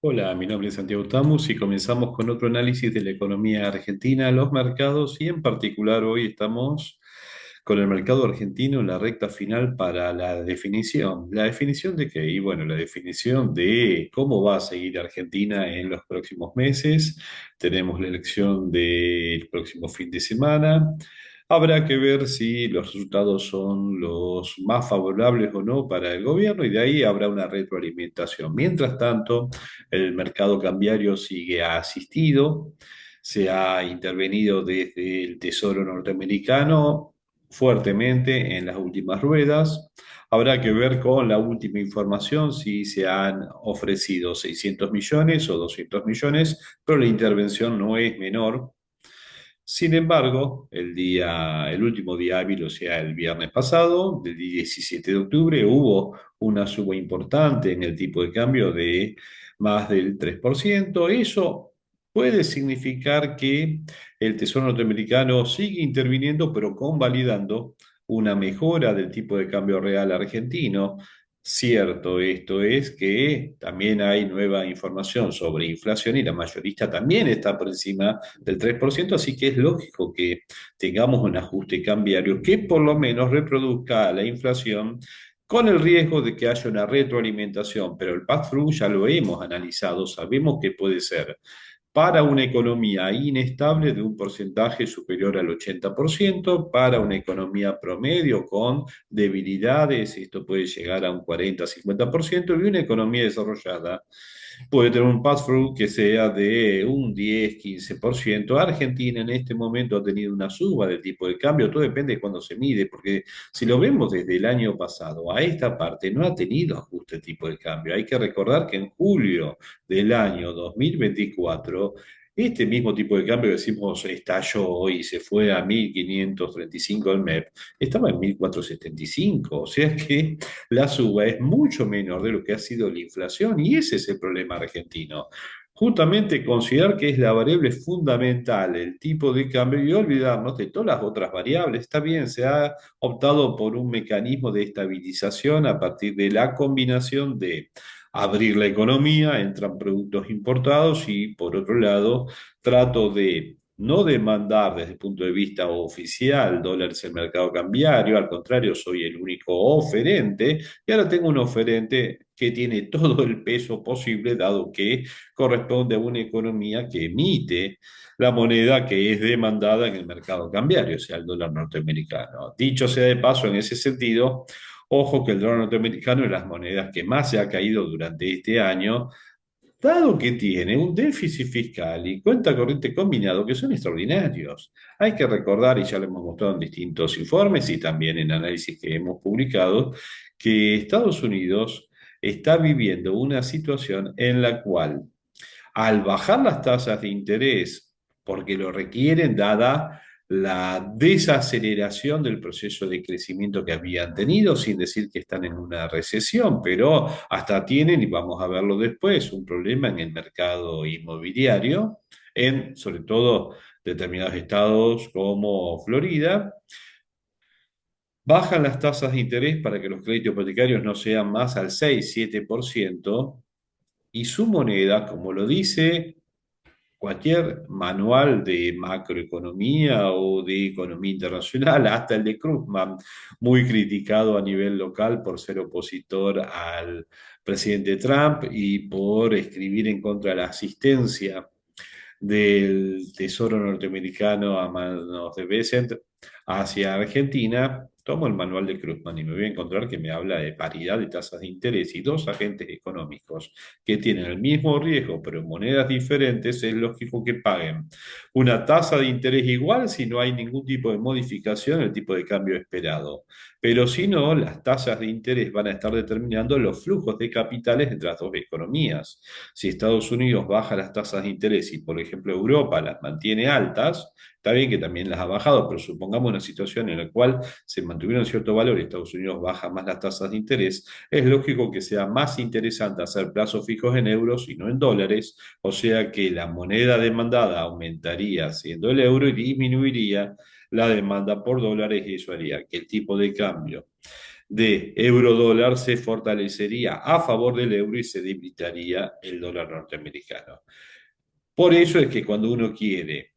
Hola, mi nombre es Santiago Tamus y comenzamos con otro análisis de la economía argentina, los mercados y en particular hoy estamos con el mercado argentino en la recta final para la definición. ¿La definición de qué? Y bueno, la definición de cómo va a seguir Argentina en los próximos meses. Tenemos la elección del próximo fin de semana. Habrá que ver si los resultados son los más favorables o no para el gobierno y de ahí habrá una retroalimentación. Mientras tanto, el mercado cambiario sigue asistido, se ha intervenido desde el Tesoro norteamericano fuertemente en las últimas ruedas. Habrá que ver con la última información si se han ofrecido 600 millones o 200 millones, pero la intervención no es menor. Sin embargo, el último día hábil, o sea, el viernes pasado, del 17 de octubre, hubo una suba importante en el tipo de cambio de más del 3%. Eso puede significar que el Tesoro norteamericano sigue interviniendo, pero convalidando una mejora del tipo de cambio real argentino. Cierto, esto es que también hay nueva información sobre inflación y la mayorista también está por encima del 3%, así que es lógico que tengamos un ajuste cambiario que por lo menos reproduzca la inflación con el riesgo de que haya una retroalimentación, pero el pass-through ya lo hemos analizado, sabemos que puede ser para una economía inestable de un porcentaje superior al 80%, para una economía promedio con debilidades, esto puede llegar a un 40-50%, y una economía desarrollada puede tener un pass-through que sea de un 10-15%. Argentina en este momento ha tenido una suba del tipo de cambio, todo depende de cuándo se mide, porque si lo vemos desde el año pasado a esta parte, no ha tenido ajuste de tipo de cambio. Hay que recordar que en julio del año 2024, este mismo tipo de cambio que decimos estalló y se fue a 1535 el MEP, estaba en 1475, o sea que la suba es mucho menor de lo que ha sido la inflación y ese es el problema argentino. Justamente considerar que es la variable fundamental el tipo de cambio y olvidarnos de todas las otras variables. Está bien, se ha optado por un mecanismo de estabilización a partir de la combinación de abrir la economía, entran productos importados y por otro lado trato de no demandar desde el punto de vista oficial dólares en el mercado cambiario, al contrario, soy el único oferente y ahora tengo un oferente que tiene todo el peso posible, dado que corresponde a una economía que emite la moneda que es demandada en el mercado cambiario, o sea, el dólar norteamericano. Dicho sea de paso, en ese sentido, ojo que el dólar norteamericano es las monedas que más se ha caído durante este año, dado que tiene un déficit fiscal y cuenta corriente combinado que son extraordinarios. Hay que recordar, y ya lo hemos mostrado en distintos informes y también en análisis que hemos publicado, que Estados Unidos está viviendo una situación en la cual, al bajar las tasas de interés, porque lo requieren, dada la desaceleración del proceso de crecimiento que habían tenido, sin decir que están en una recesión, pero hasta tienen, y vamos a verlo después, un problema en el mercado inmobiliario, en sobre todo determinados estados como Florida. Bajan las tasas de interés para que los créditos hipotecarios no sean más al 6-7%, y su moneda, como lo dice cualquier manual de macroeconomía o de economía internacional, hasta el de Krugman, muy criticado a nivel local por ser opositor al presidente Trump y por escribir en contra de la asistencia del Tesoro norteamericano a manos de Bessent hacia Argentina. Tomo el manual de Krugman y me voy a encontrar que me habla de paridad de tasas de interés y dos agentes económicos que tienen el mismo riesgo pero en monedas diferentes, es lógico que paguen una tasa de interés igual si no hay ningún tipo de modificación en el tipo de cambio esperado. Pero si no, las tasas de interés van a estar determinando los flujos de capitales entre las dos economías. Si Estados Unidos baja las tasas de interés y, por ejemplo, Europa las mantiene altas, está bien que también las ha bajado, pero supongamos una situación en la cual se mantuvieron cierto valor y Estados Unidos baja más las tasas de interés, es lógico que sea más interesante hacer plazos fijos en euros y no en dólares, o sea que la moneda demandada aumentaría siendo el euro y disminuiría la demanda por dólares y eso haría que el tipo de cambio de euro-dólar se fortalecería a favor del euro y se debilitaría el dólar norteamericano. Por eso es que cuando uno quiere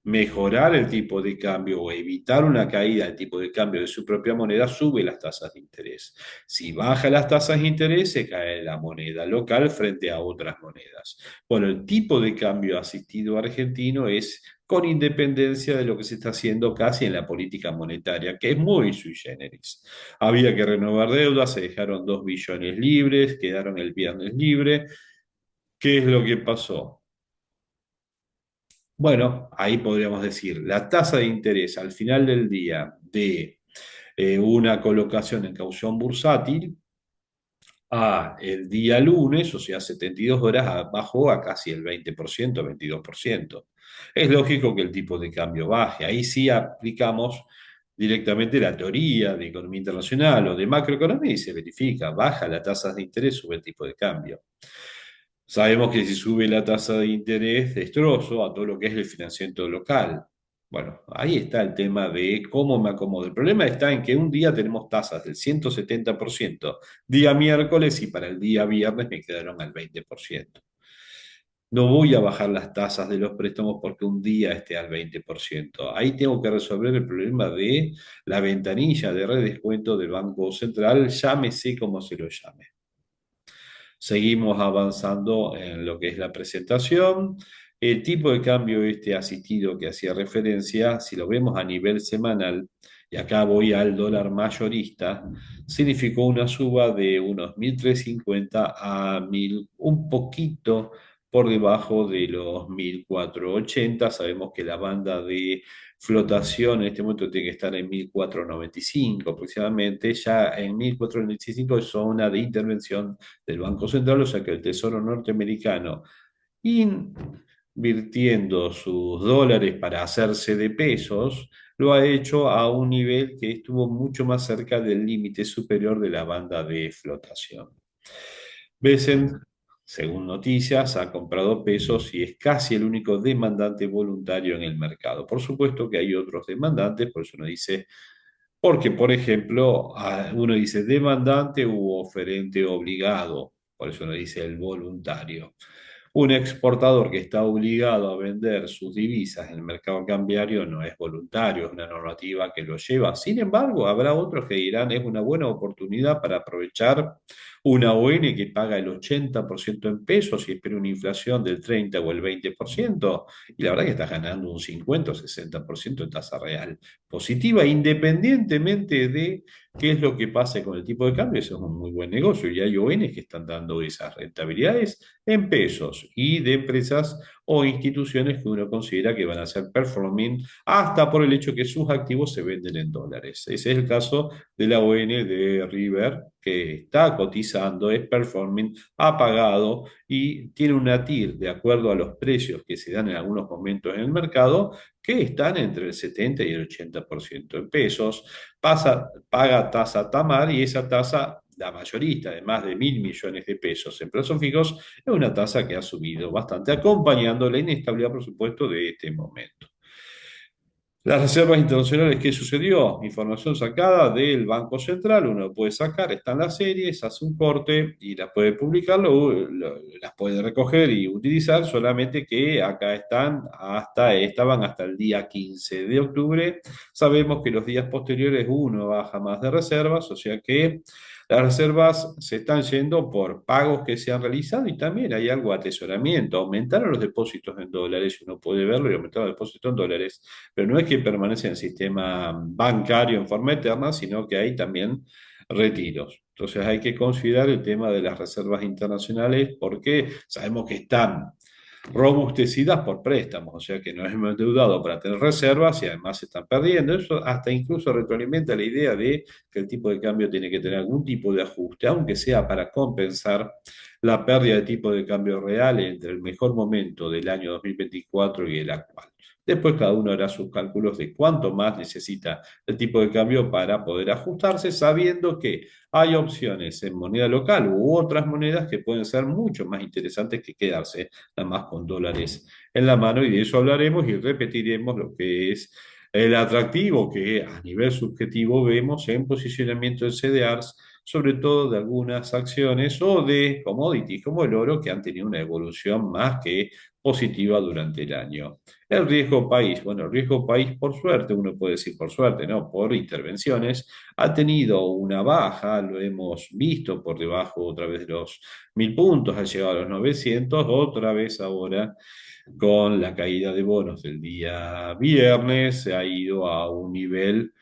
mejorar el tipo de cambio o evitar una caída del tipo de cambio de su propia moneda, sube las tasas de interés. Si baja las tasas de interés, se cae la moneda local frente a otras monedas. Bueno, el tipo de cambio asistido argentino es con independencia de lo que se está haciendo casi en la política monetaria, que es muy sui generis. Había que renovar deudas, se dejaron 2 billones libres, quedaron el viernes libre. ¿Qué es lo que pasó? Bueno, ahí podríamos decir, la tasa de interés al final del día de una colocación en caución bursátil a el día lunes, o sea, 72 horas, bajó a casi el 20%, 22%. Es lógico que el tipo de cambio baje. Ahí sí aplicamos directamente la teoría de economía internacional o de macroeconomía y se verifica, baja la tasa de interés, sube el tipo de cambio. Sabemos que si sube la tasa de interés, destrozo a todo lo que es el financiamiento local. Bueno, ahí está el tema de cómo me acomodo. El problema está en que un día tenemos tasas del 170% día miércoles y para el día viernes me quedaron al 20%. No voy a bajar las tasas de los préstamos porque un día esté al 20%. Ahí tengo que resolver el problema de la ventanilla de redescuento del Banco Central, llámese como se lo llame. Seguimos avanzando en lo que es la presentación. El tipo de cambio este asistido que hacía referencia, si lo vemos a nivel semanal, y acá voy al dólar mayorista, significó una suba de unos 1.350 a 1.000, un poquito por debajo de los 1.480. Sabemos que la banda de flotación en este momento tiene que estar en 1.495 aproximadamente. Ya en 1.495 es zona de intervención del Banco Central, o sea que el Tesoro norteamericano, invirtiendo sus dólares para hacerse de pesos, lo ha hecho a un nivel que estuvo mucho más cerca del límite superior de la banda de flotación. Besen, según noticias, ha comprado pesos y es casi el único demandante voluntario en el mercado. Por supuesto que hay otros demandantes, por eso uno dice, porque, por ejemplo, uno dice demandante u oferente obligado, por eso uno dice el voluntario. Un exportador que está obligado a vender sus divisas en el mercado cambiario no es voluntario, es una normativa que lo lleva. Sin embargo, habrá otros que dirán es una buena oportunidad para aprovechar una ON que paga el 80% en pesos y espera una inflación del 30 o el 20%, y la verdad que está ganando un 50 o 60% en tasa real positiva, independientemente de qué es lo que pase con el tipo de cambio. Eso es un muy buen negocio y hay ONs que están dando esas rentabilidades en pesos y de empresas o instituciones que uno considera que van a ser performing hasta por el hecho que sus activos se venden en dólares. Ese es el caso de la ON de River, que está cotizando, es performing, ha pagado y tiene una TIR de acuerdo a los precios que se dan en algunos momentos en el mercado, que están entre el 70 y el 80% en pesos. Paga tasa TAMAR y esa tasa, la mayorista, de más de 1.000 millones de pesos en plazos fijos, es una tasa que ha subido bastante, acompañando la inestabilidad, por supuesto, de este momento. Las reservas internacionales, ¿qué sucedió? Información sacada del Banco Central, uno lo puede sacar, están las series, hace un corte y las puede publicar, las puede recoger y utilizar, solamente que acá estaban hasta el día 15 de octubre. Sabemos que los días posteriores uno baja más de reservas, o sea que las reservas se están yendo por pagos que se han realizado y también hay algo de atesoramiento. Aumentaron los depósitos en dólares, uno puede verlo y aumentaron los depósitos en dólares, pero no es que permanece en el sistema bancario en forma eterna, sino que hay también retiros. Entonces hay que considerar el tema de las reservas internacionales porque sabemos que están robustecidas por préstamos, o sea que nos hemos endeudado para tener reservas y además se están perdiendo. Eso hasta incluso retroalimenta la idea de que el tipo de cambio tiene que tener algún tipo de ajuste, aunque sea para compensar la pérdida de tipo de cambio real entre el mejor momento del año 2024 y el actual. Después cada uno hará sus cálculos de cuánto más necesita el tipo de cambio para poder ajustarse, sabiendo que hay opciones en moneda local u otras monedas que pueden ser mucho más interesantes que quedarse nada más con dólares en la mano, y de eso hablaremos y repetiremos lo que es el atractivo que a nivel subjetivo vemos en posicionamiento de CDRs, sobre todo de algunas acciones o de commodities como el oro, que han tenido una evolución más que positiva durante el año. El riesgo país, bueno, el riesgo país por suerte, uno puede decir por suerte, ¿no? Por intervenciones, ha tenido una baja, lo hemos visto por debajo otra vez de los 1000 puntos, ha llegado a los 900, otra vez ahora con la caída de bonos del día viernes, se ha ido a un nivel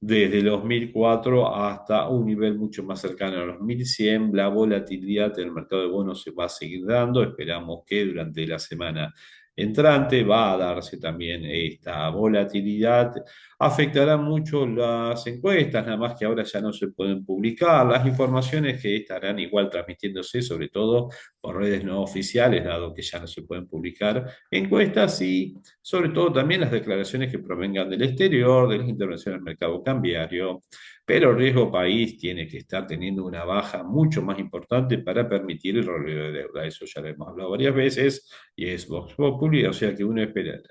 desde los 1004 hasta un nivel mucho más cercano a los 1100. La volatilidad del mercado de bonos se va a seguir dando. Esperamos que durante la semana entrante va a darse también esta volatilidad. Afectará mucho las encuestas, nada más que ahora ya no se pueden publicar. Las informaciones que estarán igual transmitiéndose, sobre todo por redes no oficiales, dado que ya no se pueden publicar encuestas y sobre todo también las declaraciones que provengan del exterior, de las intervenciones del mercado cambiario, pero el riesgo país tiene que estar teniendo una baja mucho más importante para permitir el rollo de deuda. Eso ya lo hemos hablado varias veces y es Vox Populi, o sea que uno espera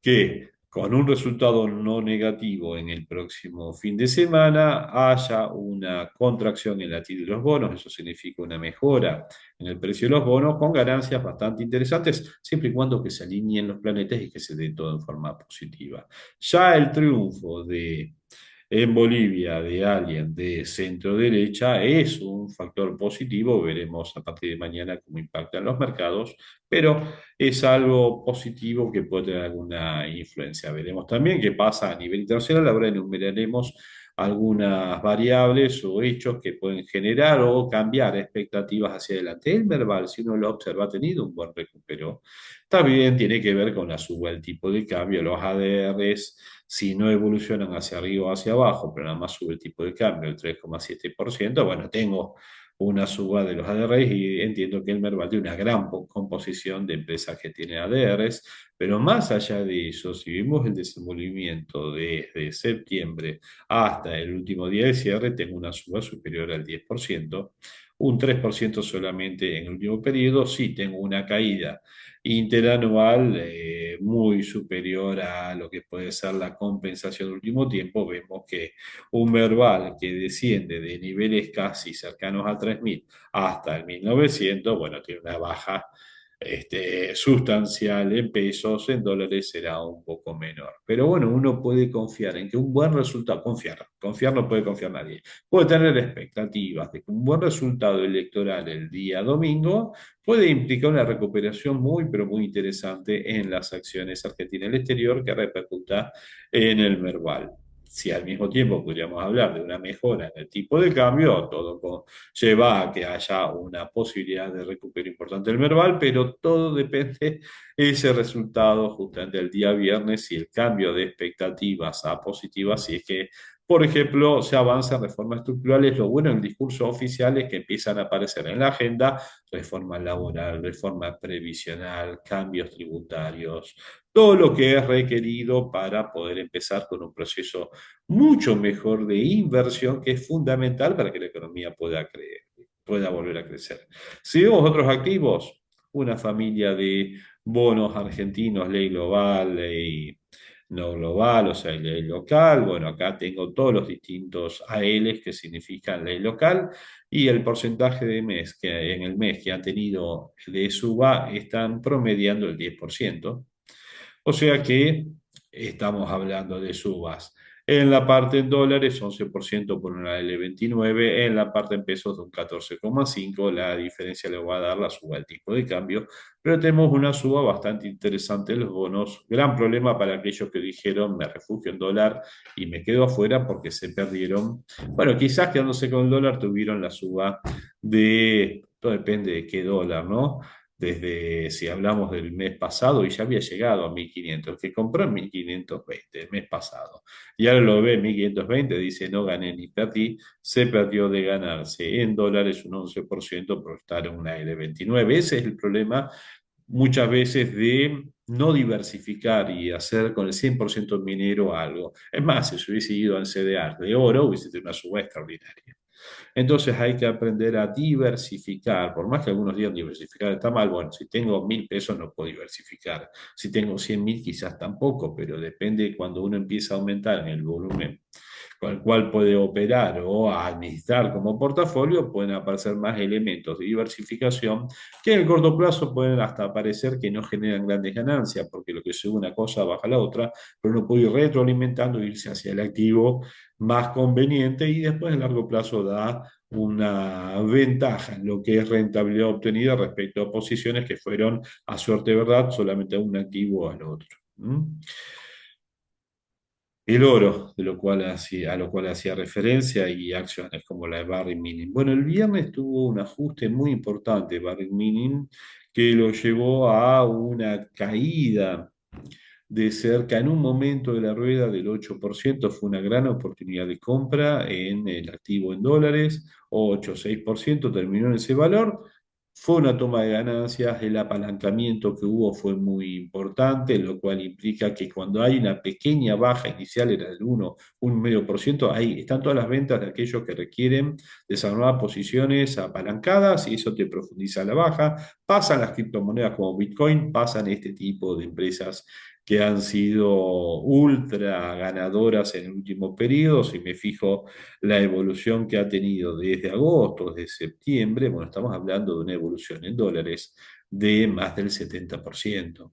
que con un resultado no negativo en el próximo fin de semana haya una contracción en la TIR de los bonos, eso significa una mejora en el precio de los bonos con ganancias bastante interesantes, siempre y cuando que se alineen los planetas y que se dé todo en forma positiva. Ya el triunfo en Bolivia de alguien de centro derecha es un factor positivo, veremos a partir de mañana cómo impactan los mercados, pero es algo positivo que puede tener alguna influencia. Veremos también qué pasa a nivel internacional, ahora enumeraremos algunas variables o hechos que pueden generar o cambiar expectativas hacia adelante. El Merval, si uno lo observa, ha tenido un buen recupero. También tiene que ver con la suba del tipo de cambio, los ADRs, si no evolucionan hacia arriba o hacia abajo, pero nada más sube el tipo de cambio el 3,7%, bueno, tengo una suba de los ADRs y entiendo que el Merval tiene una gran composición de empresas que tienen ADRs, pero más allá de eso, si vimos el desenvolvimiento desde septiembre hasta el último día de cierre, tengo una suba superior al 10%, un 3% solamente en el último periodo, sí tengo una caída interanual muy superior a lo que puede ser la compensación del último tiempo. Vemos que un Merval que desciende de niveles casi cercanos a 3000 hasta el 1900, bueno, tiene una baja sustancial en pesos, en dólares será un poco menor. Pero bueno, uno puede confiar en que un buen resultado, confiar no puede confiar nadie, puede tener expectativas de que un buen resultado electoral el día domingo puede implicar una recuperación muy, pero muy interesante en las acciones argentinas del exterior que repercuta en el Merval. Si al mismo tiempo podríamos hablar de una mejora en el tipo de cambio, lleva a que haya una posibilidad de recupero importante del Merval, pero todo depende de ese resultado justamente el día viernes y el cambio de expectativas a positivas, si es que por ejemplo, se avanza en reformas estructurales. Lo bueno en el discurso oficial es que empiezan a aparecer en la agenda reforma laboral, reforma previsional, cambios tributarios, todo lo que es requerido para poder empezar con un proceso mucho mejor de inversión que es fundamental para que la economía pueda volver a crecer. Si vemos otros activos, una familia de bonos argentinos, ley global, ley no global, o sea, ley local. Bueno, acá tengo todos los distintos ALs que significan ley local y el porcentaje de mes que en el mes que ha tenido de suba están promediando el 10%. O sea que estamos hablando de subas. En la parte en dólares, 11% por una L29, en la parte en pesos de un 14,5%, la diferencia le va a dar la suba del tipo de cambio, pero tenemos una suba bastante interesante en los bonos. Gran problema para aquellos que dijeron me refugio en dólar y me quedo afuera porque se perdieron. Bueno, quizás quedándose con el dólar tuvieron la suba todo depende de qué dólar, ¿no? Desde, si hablamos del mes pasado, y ya había llegado a 1500, que compró en 1520 el mes pasado, y ahora lo ve en 1520, dice no gané ni perdí, se perdió de ganarse en dólares un 11% por estar en una L29. Ese es el problema muchas veces de no diversificar y hacer con el 100% minero algo. Es más, si se hubiese ido al CDR de oro, hubiese tenido una suba extraordinaria. Entonces hay que aprender a diversificar, por más que algunos digan diversificar está mal, bueno, si tengo 1.000 pesos no puedo diversificar, si tengo 100.000 quizás tampoco, pero depende cuando uno empieza a aumentar en el volumen con el cual puede operar o administrar como portafolio, pueden aparecer más elementos de diversificación que en el corto plazo pueden hasta parecer que no generan grandes ganancias, porque lo que sube una cosa baja la otra, pero uno puede ir retroalimentando e irse hacia el activo más conveniente y después en largo plazo da una ventaja en lo que es rentabilidad obtenida respecto a posiciones que fueron a suerte verdad solamente a un activo o al otro. ¿Mm? El oro, a lo cual hacía referencia, y acciones como la de Barry Mining. Bueno, el viernes tuvo un ajuste muy importante Barry Mining que lo llevó a una caída de cerca en un momento de la rueda del 8%. Fue una gran oportunidad de compra en el activo en dólares, 8 o 6% terminó en ese valor. Fue una toma de ganancias, el apalancamiento que hubo fue muy importante, lo cual implica que cuando hay una pequeña baja inicial, era del 1, 1,5%, ahí están todas las ventas de aquellos que requieren desarmar posiciones apalancadas y eso te profundiza la baja. Pasan las criptomonedas como Bitcoin, pasan este tipo de empresas que han sido ultra ganadoras en el último periodo. Si me fijo la evolución que ha tenido desde agosto, desde septiembre, bueno, estamos hablando de una evolución en dólares de más del 70%.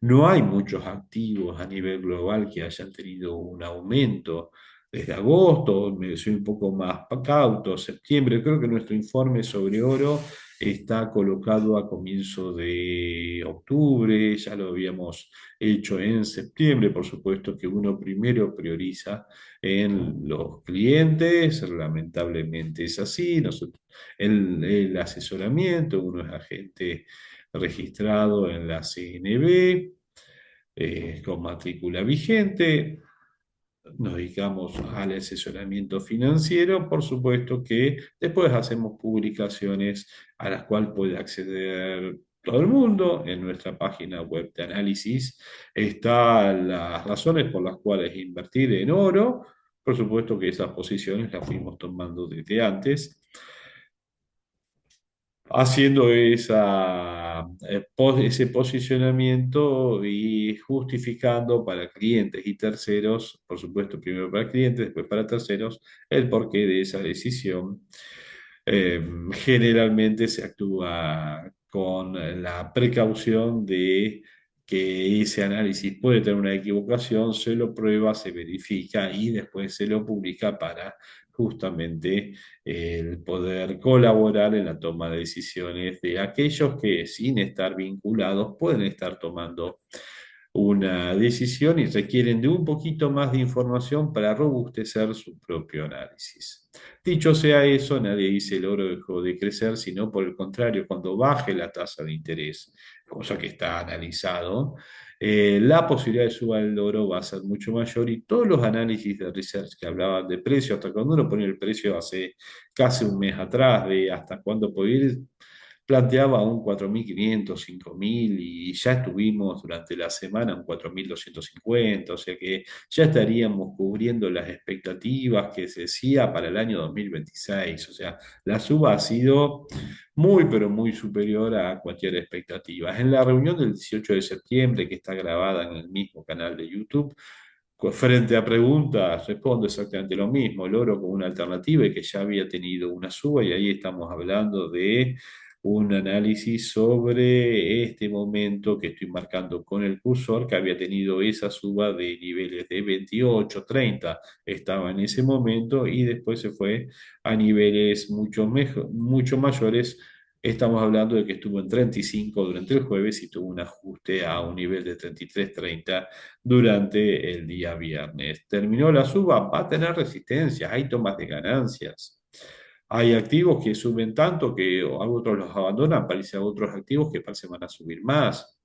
No hay muchos activos a nivel global que hayan tenido un aumento desde agosto, me soy un poco más cauto, septiembre. Creo que nuestro informe sobre oro está colocado a comienzo de octubre, ya lo habíamos hecho en septiembre. Por supuesto que uno primero prioriza en los clientes, lamentablemente es así. Nosotros, el asesoramiento, uno es agente registrado en la CNB, con matrícula vigente, nos dedicamos al asesoramiento financiero. Por supuesto que después hacemos publicaciones a las cuales puede acceder todo el mundo. En nuestra página web de análisis están las razones por las cuales invertir en oro. Por supuesto que esas posiciones las fuimos tomando desde antes, haciendo ese posicionamiento y justificando para clientes y terceros, por supuesto, primero para clientes, después para terceros, el porqué de esa decisión. Generalmente se actúa con la precaución de que ese análisis puede tener una equivocación, se lo prueba, se verifica y después se lo publica para justamente el poder colaborar en la toma de decisiones de aquellos que sin estar vinculados pueden estar tomando una decisión y requieren de un poquito más de información para robustecer su propio análisis. Dicho sea eso, nadie dice el oro dejó de crecer, sino por el contrario, cuando baje la tasa de interés, cosa que está analizado, la posibilidad de suba del oro va a ser mucho mayor y todos los análisis de research que hablaban de precio, hasta cuando uno pone el precio hace casi un mes atrás, de hasta cuándo puede ir, planteaba un 4.500, 5.000 y ya estuvimos durante la semana un 4.250, o sea que ya estaríamos cubriendo las expectativas que se decía para el año 2026. O sea, la suba ha sido muy, pero muy superior a cualquier expectativa. En la reunión del 18 de septiembre, que está grabada en el mismo canal de YouTube, frente a preguntas, respondo exactamente lo mismo, el oro como una alternativa y que ya había tenido una suba, y ahí estamos hablando de un análisis sobre este momento que estoy marcando con el cursor, que había tenido esa suba de niveles de 28, 30, estaba en ese momento y después se fue a niveles mucho mayores. Estamos hablando de que estuvo en 35 durante el jueves y tuvo un ajuste a un nivel de 33, 30 durante el día viernes. Terminó la suba, va a tener resistencia, hay tomas de ganancias. Hay activos que suben tanto que a otros los abandonan, parece a otros activos que parece van a subir más.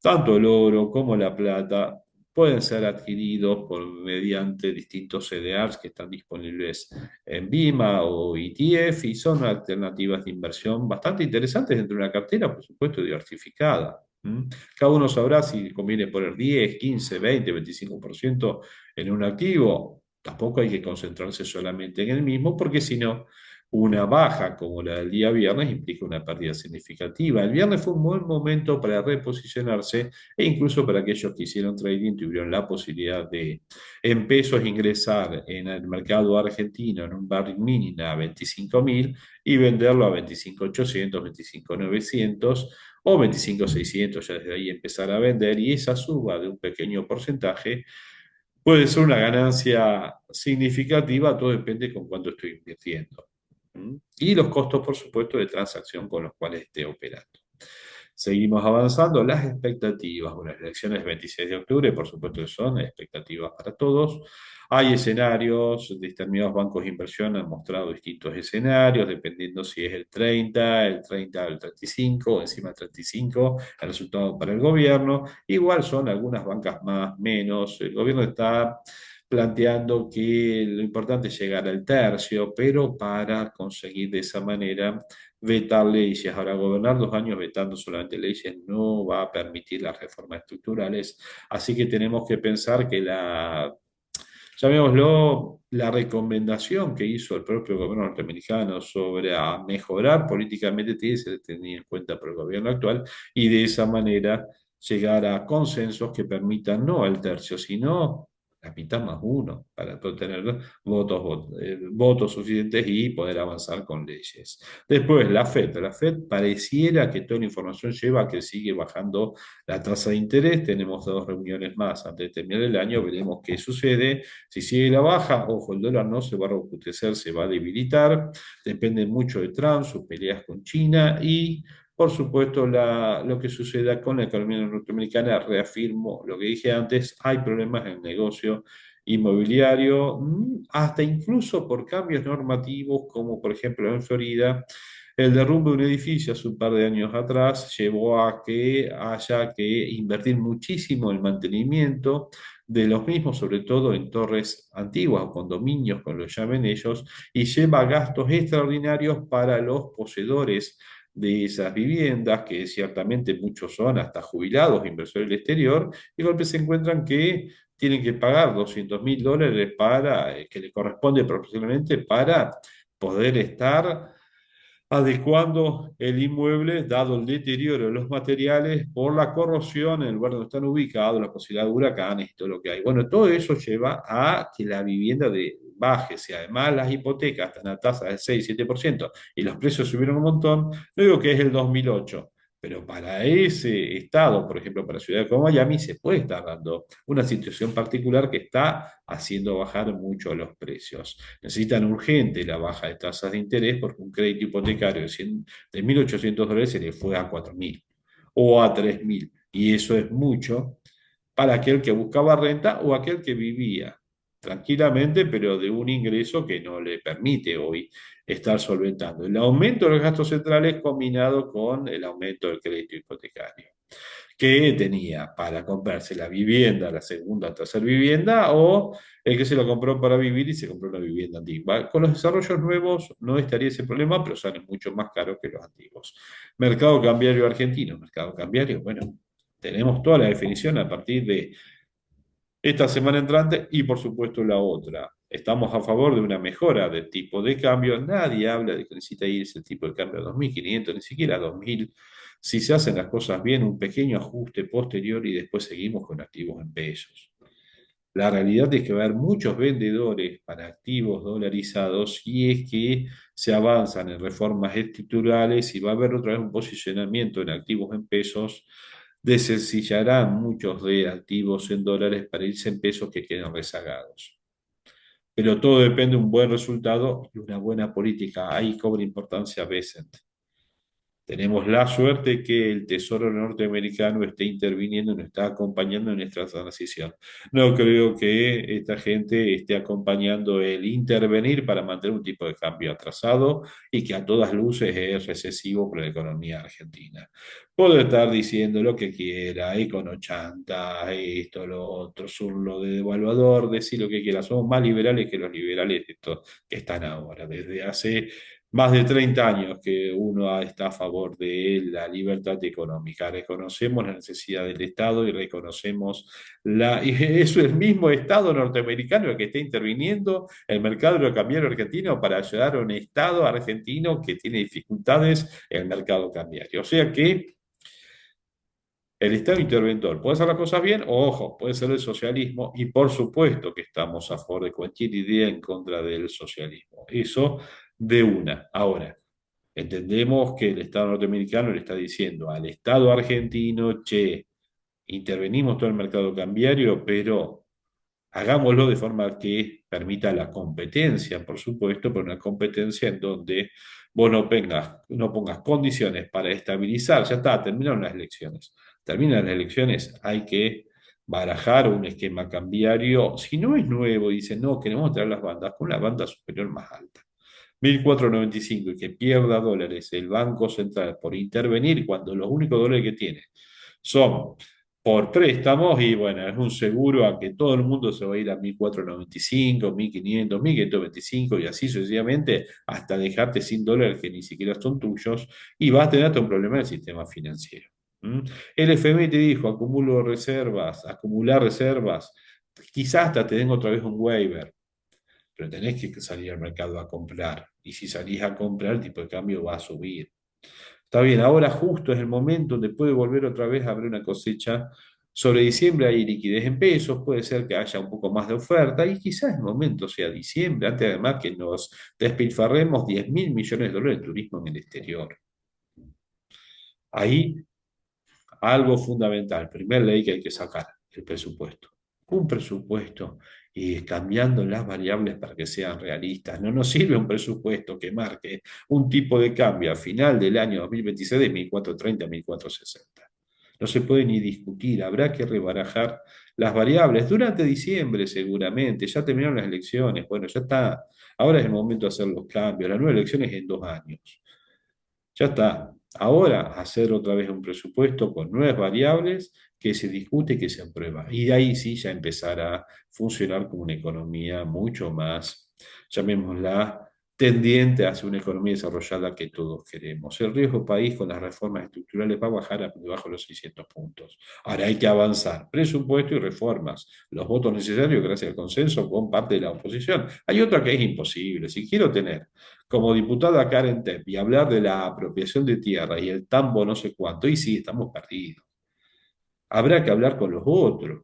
Tanto el oro como la plata pueden ser adquiridos mediante distintos CDRs que están disponibles en BIMA o ETF y son alternativas de inversión bastante interesantes dentro de una cartera, por supuesto, diversificada. ¿Mm? Cada uno sabrá si conviene poner 10, 15, 20, 25% en un activo. Tampoco hay que concentrarse solamente en el mismo, porque si no, una baja como la del día viernes implica una pérdida significativa. El viernes fue un buen momento para reposicionarse e incluso para aquellos que hicieron trading tuvieron la posibilidad de en pesos ingresar en el mercado argentino en un barric mínimo a 25.000 y venderlo a 25.800, 25.900 o 25.600, ya desde ahí empezar a vender y esa suba de un pequeño porcentaje puede ser una ganancia significativa, todo depende con cuánto estoy invirtiendo. ¿Mm? Y los costos, por supuesto, de transacción con los cuales esté operando. Seguimos avanzando. Las expectativas, bueno, las elecciones del 26 de octubre, por supuesto que son expectativas para todos. Hay escenarios, determinados bancos de inversión han mostrado distintos escenarios, dependiendo si es el 30 o el 35, o encima del 35, el resultado para el gobierno. Igual son algunas bancas más, menos. El gobierno está planteando que lo importante es llegar al tercio, pero para conseguir de esa manera vetar leyes. Ahora, gobernar 2 años vetando solamente leyes no va a permitir las reformas estructurales, así que tenemos que pensar que llamémoslo, la recomendación que hizo el propio gobierno norteamericano sobre a mejorar políticamente tiene que ser tenida en cuenta por el gobierno actual y de esa manera llegar a consensos que permitan no el tercio, sino la mitad más uno, para poder tener votos suficientes y poder avanzar con leyes. Después, la FED pareciera que toda la información lleva a que sigue bajando la tasa de interés. Tenemos 2 reuniones más antes de terminar el año, veremos qué sucede. Si sigue la baja, ojo, el dólar no se va a robustecer, se va a debilitar. Depende mucho de Trump, sus peleas con China y, por supuesto, lo que suceda con la economía norteamericana. Reafirmo lo que dije antes, hay problemas en el negocio inmobiliario, hasta incluso por cambios normativos, como por ejemplo en Florida. El derrumbe de un edificio hace un par de años atrás llevó a que haya que invertir muchísimo en mantenimiento de los mismos, sobre todo en torres antiguas o condominios, como lo llamen ellos, y lleva gastos extraordinarios para los poseedores de esas viviendas, que ciertamente muchos son hasta jubilados, inversores del exterior, y de golpe se encuentran que tienen que pagar $200.000 para, que le corresponde profesionalmente para poder estar adecuando el inmueble, dado el deterioro de los materiales por la corrosión en el lugar donde están ubicados, la posibilidad de huracanes y todo lo que hay. Bueno, todo eso lleva a que la vivienda baje. Si además las hipotecas están a tasa del 6-7% y los precios subieron un montón, no digo que es el 2008. Pero para ese estado, por ejemplo, para ciudades como Miami, se puede estar dando una situación particular que está haciendo bajar mucho los precios. Necesitan urgente la baja de tasas de interés porque un crédito hipotecario de $1.800 se le fue a 4.000 o a 3.000. Y eso es mucho para aquel que buscaba renta o aquel que vivía tranquilamente, pero de un ingreso que no le permite hoy estar solventando el aumento de los gastos centrales combinado con el aumento del crédito hipotecario que tenía para comprarse la vivienda, la segunda o tercera vivienda, o el que se lo compró para vivir y se compró una vivienda antigua. Con los desarrollos nuevos no estaría ese problema, pero salen mucho más caros que los antiguos. Mercado cambiario argentino, mercado cambiario, bueno, tenemos toda la definición a partir de esta semana entrante y por supuesto la otra. Estamos a favor de una mejora del tipo de cambio. Nadie habla de que necesita irse el tipo de cambio a 2.500, ni siquiera a 2.000. Si se hacen las cosas bien, un pequeño ajuste posterior y después seguimos con activos en pesos. La realidad es que va a haber muchos vendedores para activos dolarizados y es que se avanzan en reformas estructurales y va a haber otra vez un posicionamiento en activos en pesos, desencillarán muchos de activos en dólares para irse en pesos que quedan rezagados. Pero todo depende de un buen resultado y una buena política. Ahí cobra importancia Bessent. Tenemos la suerte que el Tesoro norteamericano esté interviniendo y nos está acompañando en esta transición. No creo que esta gente esté acompañando el intervenir para mantener un tipo de cambio atrasado y que a todas luces es recesivo para la economía argentina. Puede estar diciendo lo que quiera, chanta, esto, lo otro, sur lo de devaluador, decir lo que quiera. Somos más liberales que los liberales estos que están ahora. Desde hace Más de 30 años que uno está a favor de la libertad económica. Reconocemos la necesidad del Estado y reconocemos y es el mismo Estado norteamericano el que está interviniendo el mercado de cambiario argentino para ayudar a un Estado argentino que tiene dificultades en el mercado cambiario. O sea que el Estado interventor puede hacer las cosas bien, o ojo, puede ser el socialismo, y por supuesto que estamos a favor de cualquier idea en contra del socialismo. Eso de una. Ahora, entendemos que el Estado norteamericano le está diciendo al Estado argentino, che, intervenimos todo el mercado cambiario, pero hagámoslo de forma que permita la competencia, por supuesto, pero una competencia en donde vos no pongas condiciones para estabilizar. Ya está, terminaron las elecciones. Terminan las elecciones, hay que barajar un esquema cambiario. Si no es nuevo, dicen, no, queremos traer las bandas con la banda superior más alta. 1.495 y que pierda dólares el Banco Central por intervenir cuando los únicos dólares que tiene son por préstamos y bueno, es un seguro a que todo el mundo se va a ir a 1.495, 1.500, 1.525 y así sucesivamente hasta dejarte sin dólares que ni siquiera son tuyos y vas a tener hasta un problema en el sistema financiero. ¿Mm? El FMI te dijo, acumulo reservas, acumular reservas, quizás hasta te den otra vez un waiver, pero tenés que salir al mercado a comprar. Y si salís a comprar, el tipo de cambio va a subir. Está bien, ahora justo es el momento donde puede volver otra vez a haber una cosecha. Sobre diciembre hay liquidez en pesos, puede ser que haya un poco más de oferta y quizás el momento sea diciembre, antes además que nos despilfarremos 10.000 millones de dólares de turismo en el exterior. Ahí algo fundamental, primer ley que hay que sacar, el presupuesto. Un presupuesto y cambiando las variables para que sean realistas. No nos sirve un presupuesto que marque un tipo de cambio a final del año 2026 de 1.430 a 1.460. No se puede ni discutir, habrá que rebarajar las variables durante diciembre seguramente, ya terminaron las elecciones, bueno, ya está, ahora es el momento de hacer los cambios, las nuevas elecciones en 2 años. Ya está. Ahora hacer otra vez un presupuesto con nuevas variables que se discute y que se aprueba. Y de ahí sí ya empezará a funcionar como una economía mucho más, llamémosla, tendiente hacia una economía desarrollada que todos queremos. El riesgo país con las reformas estructurales va a bajar a debajo de los 600 puntos. Ahora hay que avanzar. Presupuesto y reformas. Los votos necesarios gracias al consenso con parte de la oposición. Hay otra que es imposible. Si quiero tener como diputada Karen Tepp y hablar de la apropiación de tierra y el tambo no sé cuánto, y sí, estamos perdidos. Habrá que hablar con los otros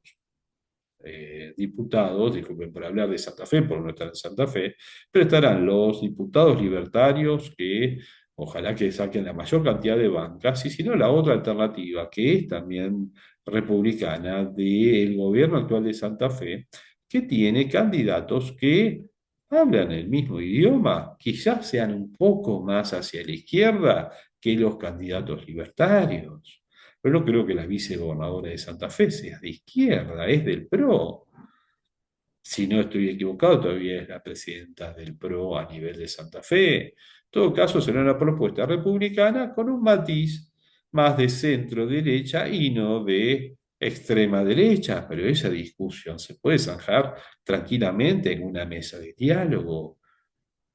diputados, disculpen por hablar de Santa Fe, por no estar en Santa Fe, pero estarán los diputados libertarios que ojalá que saquen la mayor cantidad de bancas, y si no, la otra alternativa, que es también republicana, del gobierno actual de Santa Fe, que tiene candidatos que hablan el mismo idioma, quizás sean un poco más hacia la izquierda que los candidatos libertarios. Pero no creo que la vicegobernadora de Santa Fe sea de izquierda, es del PRO. Si no estoy equivocado, todavía es la presidenta del PRO a nivel de Santa Fe. En todo caso, será una propuesta republicana con un matiz más de centro derecha y no de extrema derecha. Pero esa discusión se puede zanjar tranquilamente en una mesa de diálogo.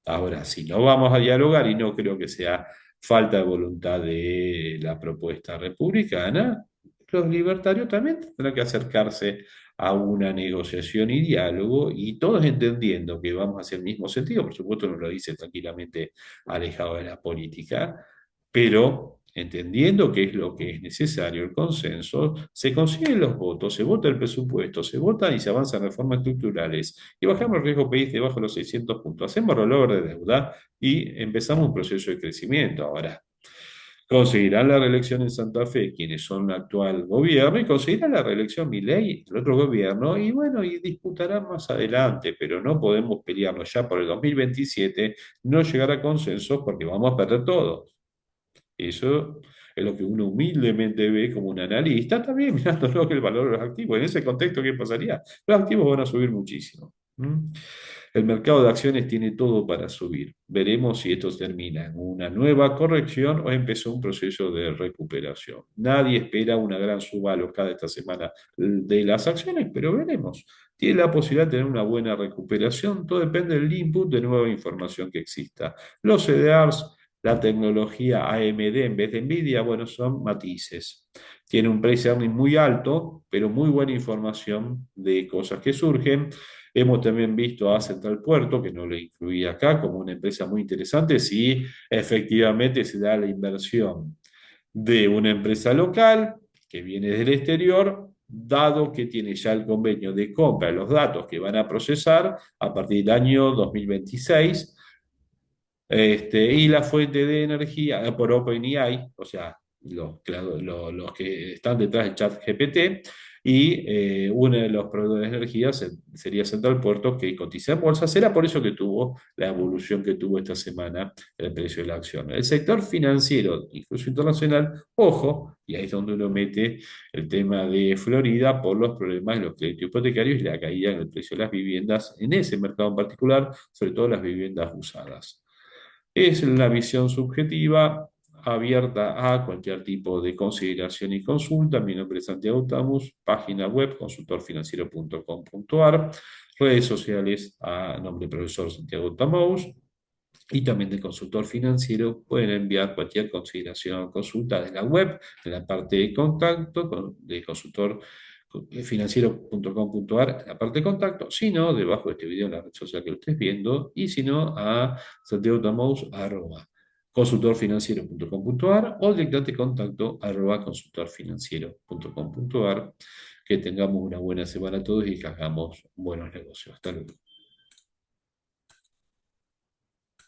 Ahora, si no vamos a dialogar, y no creo que sea falta de voluntad de la propuesta republicana, los libertarios también tendrán que acercarse a una negociación y diálogo, y todos entendiendo que vamos hacia el mismo sentido, por supuesto no lo dice tranquilamente alejado de la política, pero entendiendo qué es lo que es necesario, el consenso, se consiguen los votos, se vota el presupuesto, se vota y se avanzan reformas estructurales y bajamos el riesgo país debajo de los 600 puntos, hacemos rollover de deuda y empezamos un proceso de crecimiento. Ahora, conseguirán la reelección en Santa Fe quienes son el actual gobierno y conseguirán la reelección Milei, el otro gobierno, y bueno, y disputarán más adelante, pero no podemos pelearnos ya por el 2027, no llegar a consensos porque vamos a perder todos. Eso es lo que uno humildemente ve como un analista, también mirando lo que el valor de los activos. En ese contexto, ¿qué pasaría? Los activos van a subir muchísimo. ¿Mm? El mercado de acciones tiene todo para subir. Veremos si esto termina en una nueva corrección o empezó un proceso de recuperación. Nadie espera una gran suba alocada esta semana de las acciones, pero veremos. Tiene la posibilidad de tener una buena recuperación. Todo depende del input de nueva información que exista. Los CDRs, la tecnología AMD en vez de Nvidia, bueno, son matices. Tiene un price earning muy alto, pero muy buena información de cosas que surgen. Hemos también visto a Central Puerto, que no lo incluí acá, como una empresa muy interesante, si efectivamente se da la inversión de una empresa local que viene del exterior, dado que tiene ya el convenio de compra de los datos que van a procesar a partir del año 2026, y la fuente de energía por OpenAI, o sea, los que están detrás de ChatGPT, y uno de los proveedores de energía sería Central Puerto, que cotiza en bolsa. Será por eso que tuvo la evolución que tuvo esta semana el precio de la acción. El sector financiero, incluso internacional, ojo, y ahí es donde uno mete el tema de Florida por los problemas de los créditos hipotecarios y la caída en el precio de las viviendas en ese mercado en particular, sobre todo las viviendas usadas. Es una visión subjetiva, abierta a cualquier tipo de consideración y consulta. Mi nombre es Santiago Tamus, página web consultorfinanciero.com.ar, redes sociales a nombre del profesor Santiago Tamus. Y también del consultor financiero pueden enviar cualquier consideración o consulta de la web, en la parte de contacto, de consultor financiero.com.ar, en la parte de contacto, si no, debajo de este video en la red social que lo estés viendo, y si no, a santiagotamous@consultorfinanciero.com.ar o directamente contacto @consultorfinanciero.com.ar. Que tengamos una buena semana todos y que hagamos buenos negocios. Hasta luego.